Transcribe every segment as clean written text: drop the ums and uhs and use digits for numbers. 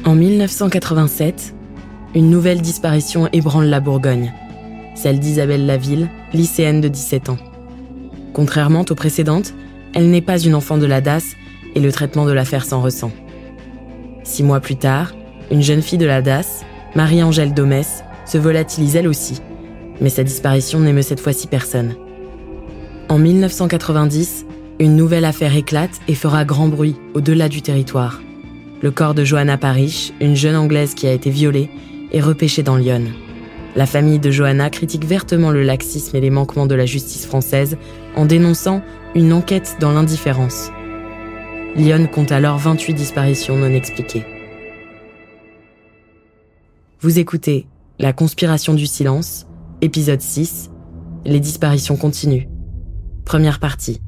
En 1987, une nouvelle disparition ébranle la Bourgogne, celle d'Isabelle Laville, lycéenne de 17 ans. Contrairement aux précédentes, elle n'est pas une enfant de la DAS et le traitement de l'affaire s'en ressent. 6 mois plus tard, une jeune fille de la DAS, Marie-Angèle Domès, se volatilise elle aussi, mais sa disparition n'émeut cette fois-ci personne. En 1990, une nouvelle affaire éclate et fera grand bruit au-delà du territoire. Le corps de Johanna Parish, une jeune Anglaise qui a été violée, est repêché dans l'Yonne. La famille de Johanna critique vertement le laxisme et les manquements de la justice française en dénonçant une enquête dans l'indifférence. L'Yonne compte alors 28 disparitions non expliquées. Vous écoutez La conspiration du silence, épisode 6, les disparitions continuent. Première partie.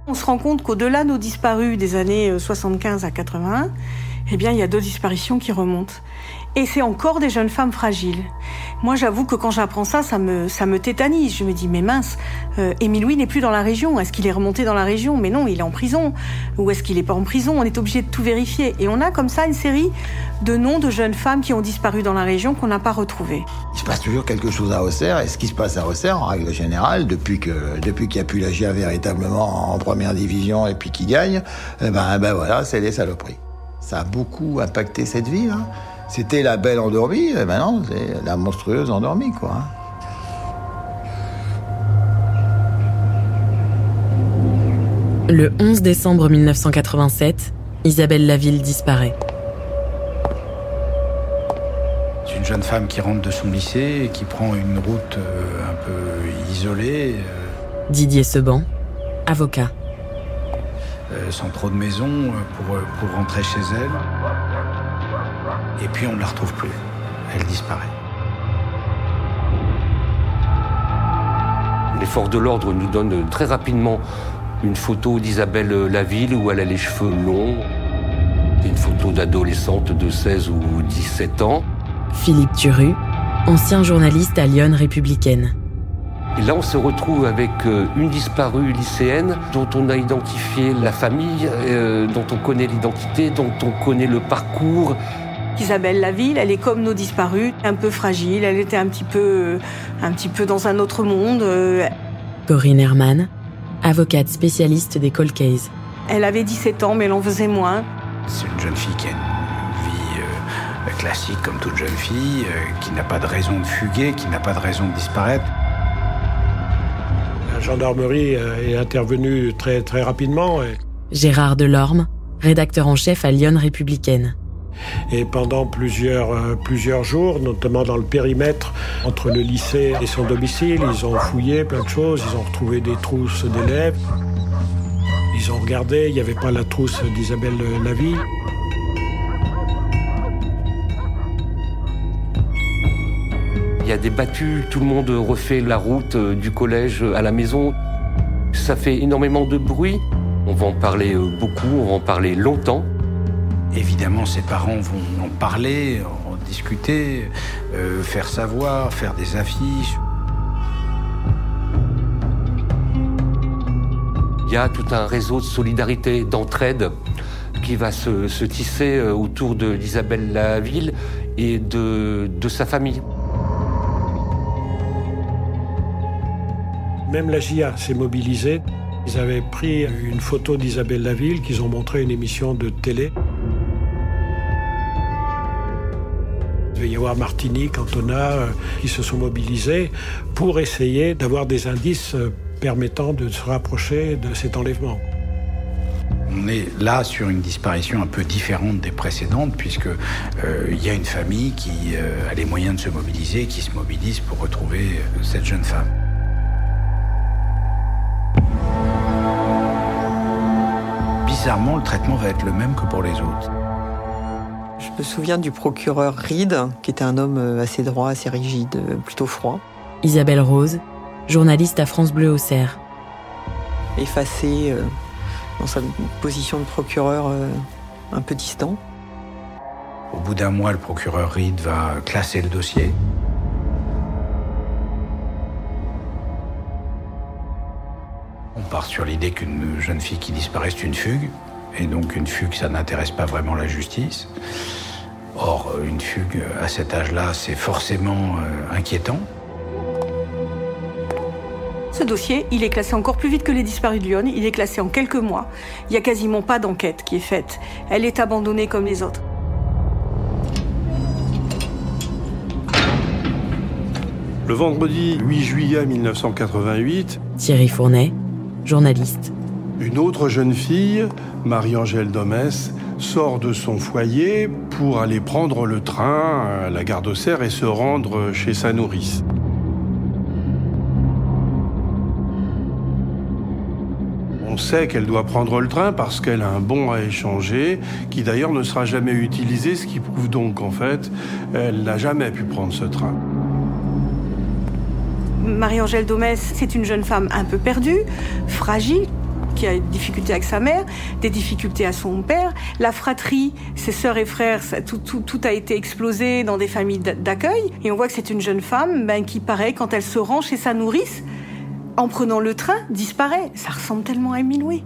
On se rend compte qu'au-delà de nos disparus des années 75 à 81, il y a 2 disparitions qui remontent. Et c'est encore des jeunes femmes fragiles. Moi, j'avoue que quand j'apprends ça, ça me tétanise. Je me dis, mais mince, Émile Louis n'est plus dans la région. Est-ce qu'il est remonté dans la région? Mais non, il est en prison. Ou est-ce qu'il n'est pas en prison? On est obligé de tout vérifier. Et on a comme ça une série de noms de jeunes femmes qui ont disparu dans la région qu'on n'a pas retrouvées. Il se passe toujours quelque chose à Auxerre. Et ce qui se passe à Auxerre, en règle générale, depuis qu'il n'y a plus la GIA véritablement en première division et puis qu'il gagne, voilà, c'est des saloperies. Ça a beaucoup impacté cette ville, hein. C'était la belle endormie, et maintenant c'est la monstrueuse endormie, quoi. Le 11 décembre 1987, Isabelle Laville disparaît. C'est une jeune femme qui rentre de son lycée et qui prend une route un peu isolée. Didier Seban, avocat. Sans trop de maison pour rentrer chez elle. Et puis on ne la retrouve plus. Elle disparaît. Les forces de l'ordre nous donnent très rapidement une photo d'Isabelle Laville où elle a les cheveux longs. Une photo d'adolescente de 16 ou 17 ans. Philippe Turu, ancien journaliste à Lyon Républicaine. Et là, on se retrouve avec une disparue lycéenne dont on a identifié la famille, dont on connaît l'identité, dont on connaît le parcours. Isabelle Laville, elle est comme nos disparus, un peu fragile, elle était un petit peu dans un autre monde. Corinne Herman, avocate spécialiste des cold cases. Elle avait 17 ans, mais elle en faisait moins. C'est une jeune fille qui a une vie classique comme toute jeune fille, qui n'a pas de raison de fuguer, qui n'a pas de raison de disparaître. La gendarmerie est intervenue très, très rapidement. Gérard Delorme, rédacteur en chef à Lyon Républicaine. Et pendant plusieurs jours, notamment dans le périmètre entre le lycée et son domicile, ils ont fouillé plein de choses, ils ont retrouvé des trousses d'élèves. Ils ont regardé, il n'y avait pas la trousse d'Isabelle Laville. Il y a des battues, tout le monde refait la route du collège à la maison. Ça fait énormément de bruit. On va en parler beaucoup, on va en parler longtemps. Évidemment, ses parents vont en parler, en discuter, faire savoir, faire des affiches. Il y a tout un réseau de solidarité, d'entraide qui va se tisser autour d'Isabelle Laville et de sa famille. Même la GIA s'est mobilisée. Ils avaient pris une photo d'Isabelle Laville qu'ils ont montré à une émission de télé. Il va y avoir Martinique, Cantona, qui se sont mobilisés pour essayer d'avoir des indices permettant de se rapprocher de cet enlèvement. On est là sur une disparition un peu différente des précédentes, puisque il y a une famille qui a les moyens de se mobiliser, qui se mobilise pour retrouver cette jeune femme. Bizarrement, le traitement va être le même que pour les autres. Je me souviens du procureur Reed, qui était un homme assez droit, assez rigide, plutôt froid. Isabelle Rose, journaliste à France Bleu Auxerre. Effacé dans sa position de procureur un peu distant. Au bout d'un mois, le procureur Reed va classer le dossier. part sur l'idée qu'une jeune fille qui disparaît, c'est une fugue. Et donc une fugue, ça n'intéresse pas vraiment la justice. Or, une fugue à cet âge-là, c'est forcément inquiétant. Ce dossier, il est classé encore plus vite que les disparus de Lyon. Il est classé en quelques mois. Il n'y a quasiment pas d'enquête qui est faite. Elle est abandonnée comme les autres. Le vendredi 8 juillet 1988, Thierry Fournet, journaliste. Une autre jeune fille, Marie-Angèle Domès, sort de son foyer pour aller prendre le train à la gare d'Auxerre et se rendre chez sa nourrice. On sait qu'elle doit prendre le train parce qu'elle a un bon à échanger, qui d'ailleurs ne sera jamais utilisé, ce qui prouve donc qu'en fait, elle n'a jamais pu prendre ce train. Marie-Angèle Domès, c'est une jeune femme un peu perdue, fragile, qui a des difficultés avec sa mère, des difficultés à son père. La fratrie, ses sœurs et frères, tout a été explosé dans des familles d'accueil. Et on voit que c'est une jeune femme qui, pareil, quand elle se rend chez sa nourrice, en prenant le train, disparaît. Ça ressemble tellement à Émile Louis.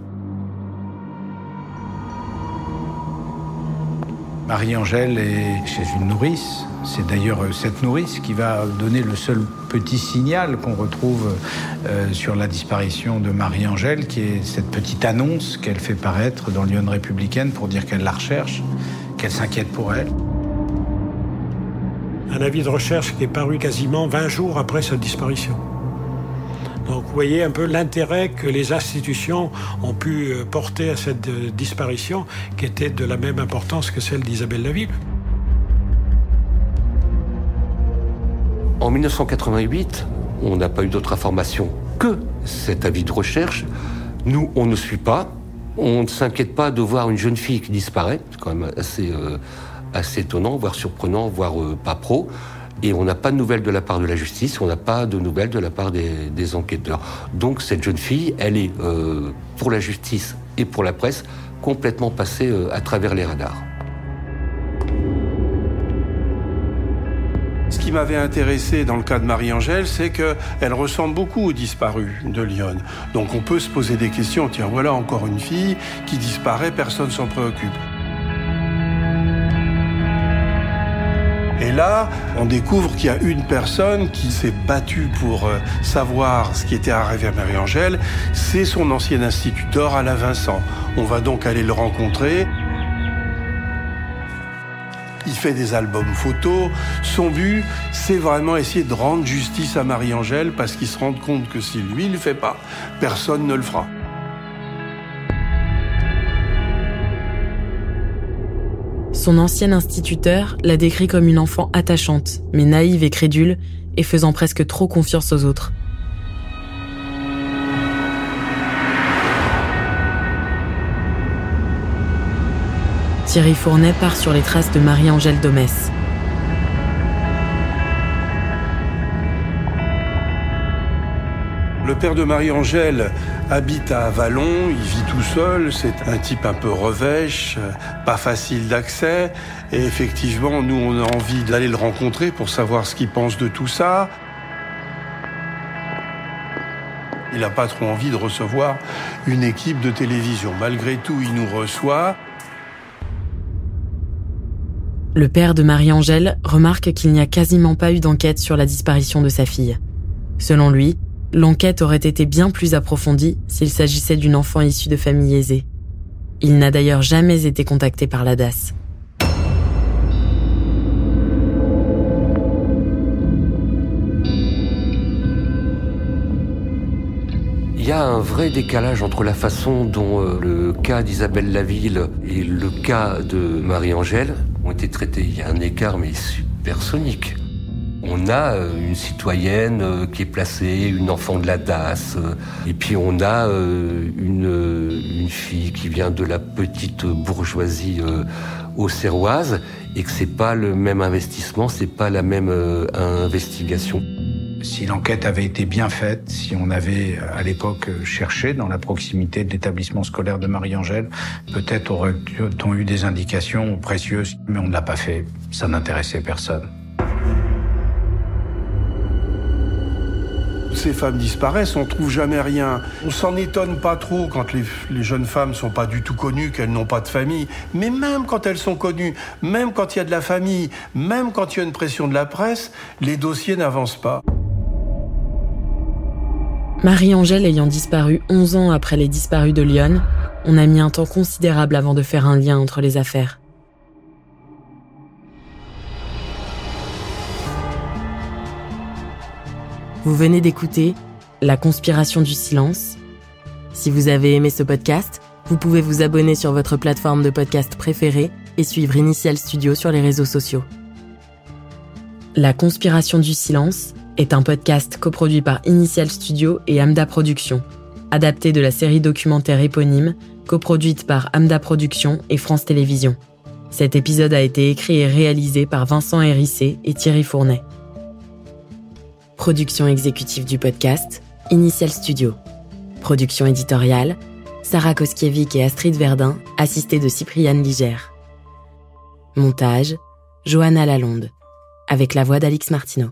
Marie-Angèle est chez une nourrice. C'est d'ailleurs cette nourrice qui va donner le seul petit signal qu'on retrouve sur la disparition de Marie-Angèle, qui est cette petite annonce qu'elle fait paraître dans Lyon Républicaine pour dire qu'elle la recherche, qu'elle s'inquiète pour elle. Un avis de recherche qui est paru quasiment 20 jours après sa disparition. Donc vous voyez un peu l'intérêt que les institutions ont pu porter à cette disparition, qui était de la même importance que celle d'Isabelle Laville. En 1988, on n'a pas eu d'autre information que cet avis de recherche. Nous, on ne suit pas. On ne s'inquiète pas de voir une jeune fille qui disparaît. C'est quand même assez étonnant, voire surprenant, voire pas pro. Et on n'a pas de nouvelles de la part de la justice, on n'a pas de nouvelles de la part des enquêteurs. Donc cette jeune fille, elle est, pour la justice et pour la presse, complètement passée à travers les radars. Ce qui m'avait intéressé dans le cas de Marie-Angèle, c'est qu'elle ressemble beaucoup aux disparus de Lyon. Donc on peut se poser des questions. Tiens, voilà encore une fille qui disparaît, personne s'en préoccupe. Et là, on découvre qu'il y a une personne qui s'est battue pour savoir ce qui était arrivé à Marie-Angèle. C'est son ancien instituteur, Alain Vincent. On va donc aller le rencontrer. Il fait des albums photos. Son but, c'est vraiment essayer de rendre justice à Marie-Angèle parce qu'il se rend compte que si lui ne le fait pas, personne ne le fera. Son ancien instituteur l'a décrit comme une enfant attachante, mais naïve et crédule, et faisant presque trop confiance aux autres. Thierry Fournet part sur les traces de Marie-Angèle Domès. Le père de Marie-Angèle habite à Vallon, il vit tout seul, c'est un type un peu revêche, pas facile d'accès, et effectivement, nous on a envie d'aller le rencontrer pour savoir ce qu'il pense de tout ça. Il n'a pas trop envie de recevoir une équipe de télévision. Malgré tout, il nous reçoit. Le père de Marie-Angèle remarque qu'il n'y a quasiment pas eu d'enquête sur la disparition de sa fille. Selon lui, l'enquête aurait été bien plus approfondie s'il s'agissait d'une enfant issue de famille aisée. Il n'a d'ailleurs jamais été contacté par la DAS. Il y a un vrai décalage entre la façon dont le cas d'Isabelle Laville et le cas de Marie-Angèle ont été traités. Il y a un écart, mais supersonique. On a une citoyenne qui est placée, une enfant de la DAS, et puis on a une fille qui vient de la petite bourgeoisie auxerroise, et que c'est pas le même investissement, c'est pas la même investigation. Si l'enquête avait été bien faite, si on avait à l'époque cherché dans la proximité de l'établissement scolaire de Marie-Angèle, peut-être aurait-on eu des indications précieuses, mais on ne l'a pas fait, ça n'intéressait personne. ces femmes disparaissent, on trouve jamais rien. On s'en étonne pas trop quand les jeunes femmes sont pas du tout connues, qu'elles n'ont pas de famille. Mais même quand elles sont connues, même quand il y a de la famille, même quand il y a une pression de la presse, les dossiers n'avancent pas. Marie-Angèle ayant disparu 11 ans après les disparus de Lyon, on a mis un temps considérable avant de faire un lien entre les affaires. Vous venez d'écouter La conspiration du silence. Si vous avez aimé ce podcast, vous pouvez vous abonner sur votre plateforme de podcast préférée et suivre Initial Studio sur les réseaux sociaux. La conspiration du silence est un podcast coproduit par Initial Studio et Amda Productions, adapté de la série documentaire éponyme, coproduite par Amda Productions et France Télévisions. Cet épisode a été écrit et réalisé par Vincent Hérissé et Thierry Fournet. Production exécutive du podcast, Initial Studio. Production éditoriale, Sarah Koskiewicz et Astrid Verdun, assistée de Cypriane Ligère. Montage, Johanna Lalonde, avec la voix d'Alix Martineau.